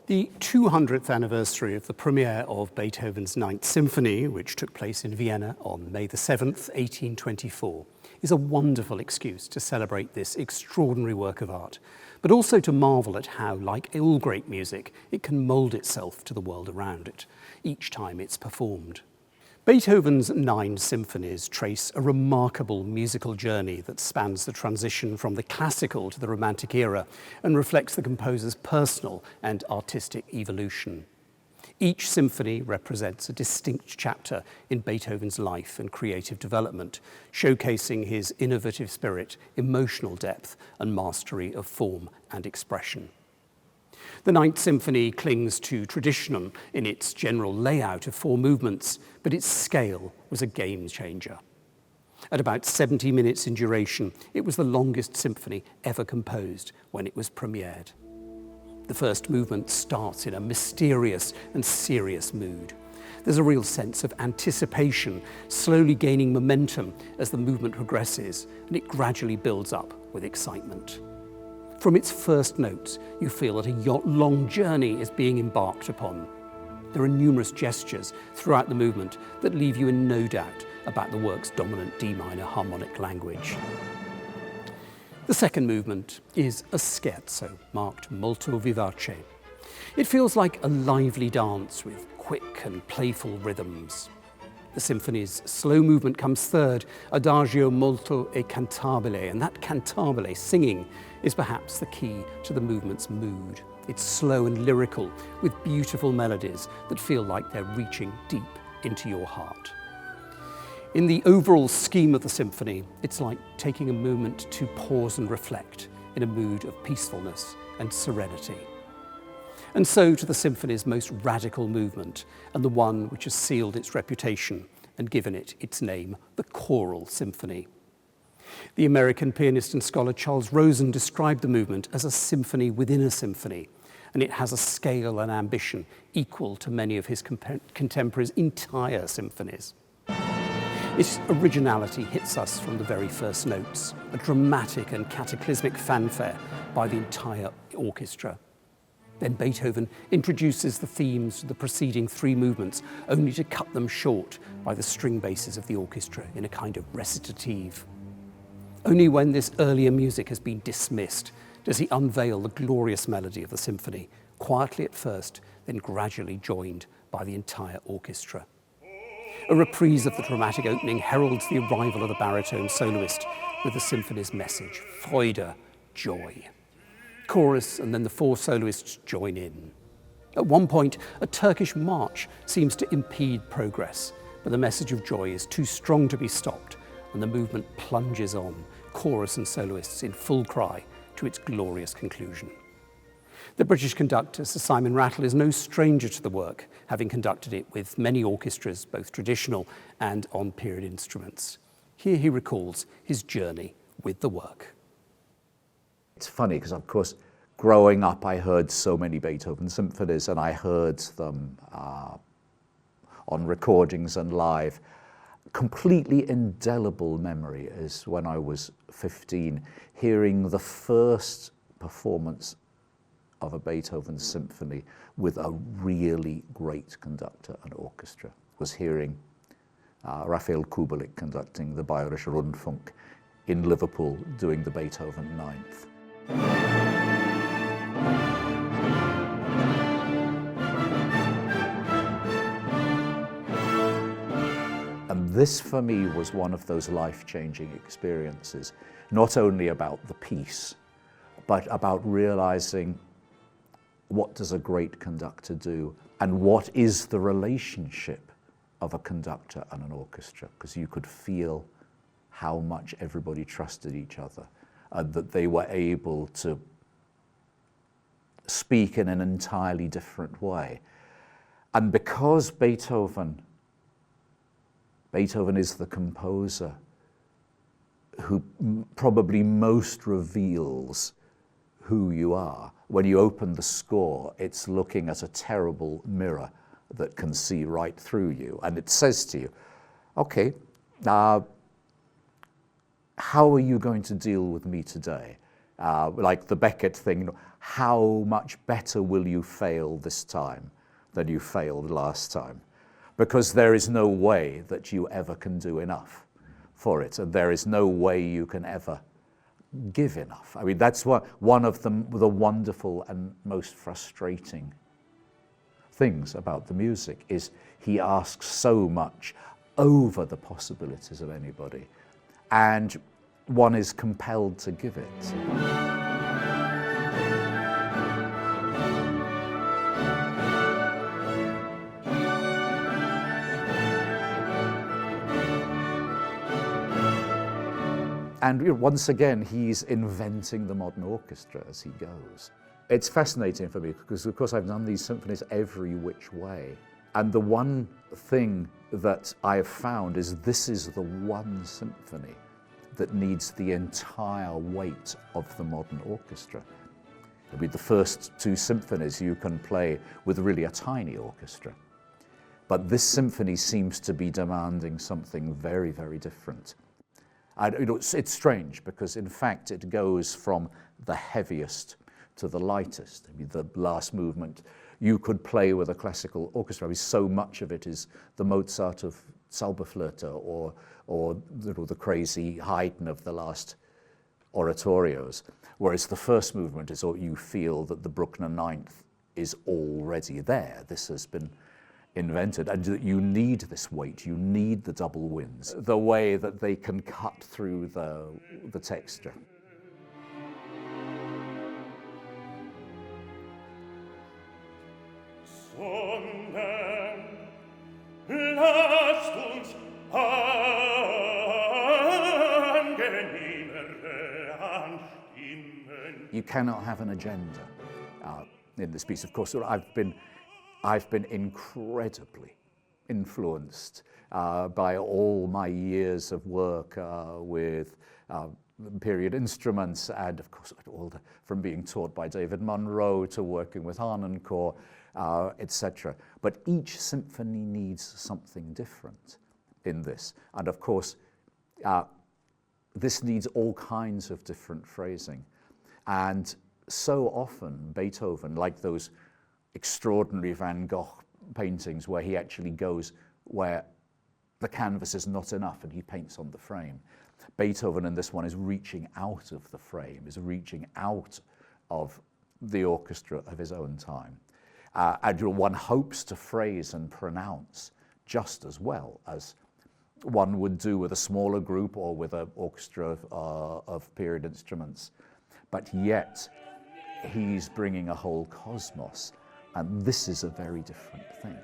The 200th anniversary of the premiere of Beethoven's Ninth Symphony, which took place in Vienna on May the 7th, 1824, is a wonderful excuse to celebrate this extraordinary work of art, but also to marvel at how, like all great music, it can mould itself to the world around it, each time it's performed. Beethoven's 9 symphonies trace a remarkable musical journey that spans the transition from the classical to the Romantic era and reflects the composer's personal and artistic evolution. Each symphony represents a distinct chapter in Beethoven's life and creative development, showcasing his innovative spirit, emotional depth, and mastery of form and expression. The Ninth Symphony clings to tradition in its general layout of 4 movements, but its scale was a game changer. At about 70 minutes in duration, it was the longest symphony ever composed when it was premiered. The first movement starts in a mysterious and serious mood. There's a real sense of anticipation, slowly gaining momentum as the movement progresses, and it gradually builds up with excitement. From its first notes, you feel that a long journey is being embarked upon. There are numerous gestures throughout the movement that leave you in no doubt about the work's dominant D minor harmonic language. The second movement is a scherzo, marked molto vivace. It feels like a lively dance with quick and playful rhythms. The symphony's slow movement comes third, adagio molto e cantabile, and that cantabile, singing, is perhaps the key to the movement's mood. It's slow and lyrical, with beautiful melodies that feel like they're reaching deep into your heart. In the overall scheme of the symphony, it's like taking a moment to pause and reflect in a mood of peacefulness and serenity. And so to the symphony's most radical movement, and the one which has sealed its reputation and given it its name, the choral symphony. The American pianist and scholar Charles Rosen described the movement as a symphony within a symphony, and it has a scale and ambition equal to many of his contemporaries' entire symphonies. Its originality hits us from the very first notes, a dramatic and cataclysmic fanfare by the entire orchestra. Then Beethoven introduces the themes of the preceding 3 movements, only to cut them short by the string basses of the orchestra in a kind of recitative. Only when this earlier music has been dismissed does he unveil the glorious melody of the symphony, quietly at first, then gradually joined by the entire orchestra. A reprise of the dramatic opening heralds the arrival of the baritone soloist with the symphony's message, Freude, joy. Chorus and then the 4 soloists join in. At one point, a Turkish march seems to impede progress, but the message of joy is too strong to be stopped, and the movement plunges on, chorus and soloists in full cry, to its glorious conclusion. The British conductor, Sir Simon Rattle, is no stranger to the work, having conducted it with many orchestras, both traditional and on period instruments. Here he recalls his journey with the work. It's funny because, of course, growing up, I heard so many Beethoven symphonies, and I heard them on recordings and live. Completely indelible memory is when I was 15, hearing the first performance of a Beethoven symphony with a really great conductor and orchestra. Was hearing Raphael Kubelik conducting the Bayerische Rundfunk in Liverpool doing the Beethoven Ninth. And this for me was one of those life-changing experiences, not only about the piece, but about realizing what does a great conductor do and what is the relationship of a conductor and an orchestra, because you could feel how much everybody trusted each other and that they were able to speak in an entirely different way. And because Beethoven is the composer who probably most reveals who you are. When you open the score, it's looking at a terrible mirror that can see right through you. And it says to you, okay, how are you going to deal with me today? like the Beckett thing, how much better will you fail this time than you failed last time? Because there is no way that you ever can do enough for it, and there is no way you can ever give enough. I mean, that's one of the wonderful and most frustrating things about the music, is he asks so much over the possibilities of anybody, and one is compelled to give it. And once again, he's inventing the modern orchestra as he goes. It's fascinating for me because, of course, I've done these symphonies every which way. And the one thing that I have found is this is the one symphony that needs the entire weight of the modern orchestra. I mean, the first two symphonies you can play with really a tiny orchestra. But this symphony seems to be demanding something very, very different. It's strange because, in fact, it goes from the heaviest to the lightest. I mean, the last movement you could play with a classical orchestra. I mean, so much of it is the Mozart of Zauberflöte or the crazy Haydn of the last oratorios, whereas the first movement is you feel that the Bruckner Ninth is already there. This has been invented, and you need this weight, you need the double winds, the way that they can cut through the texture. You cannot have an agenda in this piece. Of course, I've been incredibly influenced by all my years of work with period instruments, and of course from being taught by David Munro to working with Harnoncourt, etc. But each symphony needs something different in this, and of course this needs all kinds of different phrasing. And so often Beethoven, like those extraordinary Van Gogh paintings where he actually goes where the canvas is not enough and he paints on the frame. Beethoven in this one is reaching out of the frame, is reaching out of the orchestra of his own time. And one hopes to phrase and pronounce just as well as one would do with a smaller group or with an orchestra of period instruments. But yet he's bringing a whole cosmos. And this is a very different thing.